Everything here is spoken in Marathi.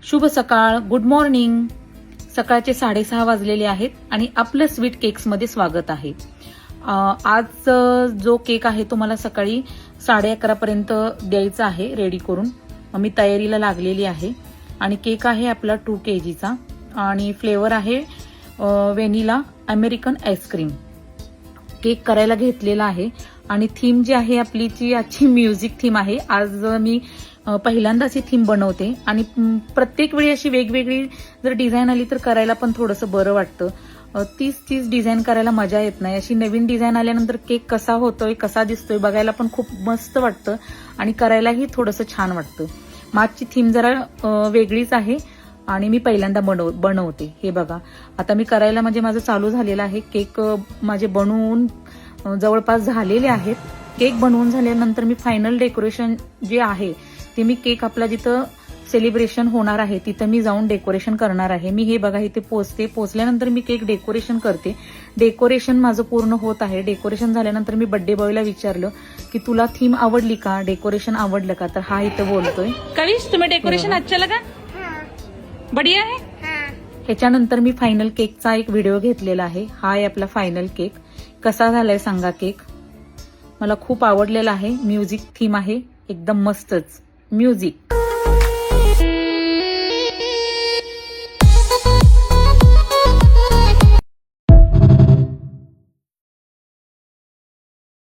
शुभ सकाळ, गुड मॉर्निंग. सकाळचे 6:30 वाजलेले आहेत आणि आपलं स्वीट केक्स मध्ये स्वागत आहे. आज जो केक आहे तो मला सकाळी 11:30 पर्यंत द्यायचा आहे रेडी करून. मी तयारीला लागलेली आहे आणि केक आहे आपला 2 kgचा आणि फ्लेवर आहे व्हॅनिला अमेरिकन आईस्क्रीम. केक करायला घेतलेला आहे आणि थीम जी आहे आपली ती आजची म्युझिक थीम आहे. आज मी पहिल्यांदाच ही थीम बनवते आणि प्रत्येक वेळी अशी वेगवेगळी जर डिझाईन आली तर करायला पण थोडंसं बरं वाटतं. तीच डिझाईन करायला मजा येत नाही. अशी नवीन डिझाईन आल्यानंतर केक कसा होतोय, कसा दिसतोय बघायला पण खूप मस्त वाटतं आणि करायलाही थोडंसं छान वाटतं. मागची थीम जरा वेगळीच आहे आणि मी पहिल्यांदा बनवते. हे बघा, आता मी करायला म्हणजे माझं चालू झालेलं आहे. केक माझे बनवून जवळपास झालेले आहेत. केक बनवून झाल्यानंतर मी फायनल डेकोरेशन जे आहे ते मी केक आपला जिथं सेलिब्रेशन होणार आहे तिथं मी जाऊन डेकोरेशन करणार आहे. मी हे बघा इथे पोचल्यानंतर मी केक डेकोरेशन करते. डेकोरेशन माझं पूर्ण होत आहे. डेकोरेशन झाल्यानंतर मी बर्थडे बॉयला विचारलं की तुला थीम आवडली का, डेकोरेशन आवडलं का, तर हा इथं बोलतोय कविश तुम्हें डेकोरेशन अच्छा लगा, बढिया है. त्याच्यानंतर मी फायनल केकचा एक व्हिडिओ घेतलेला आहे. हा आहे आपला फायनल केक. कसा झालाय सांगा केक. मला खूप आवडलेला आहे. म्युझिक थीम आहे एकदम मस्तच म्युझिक.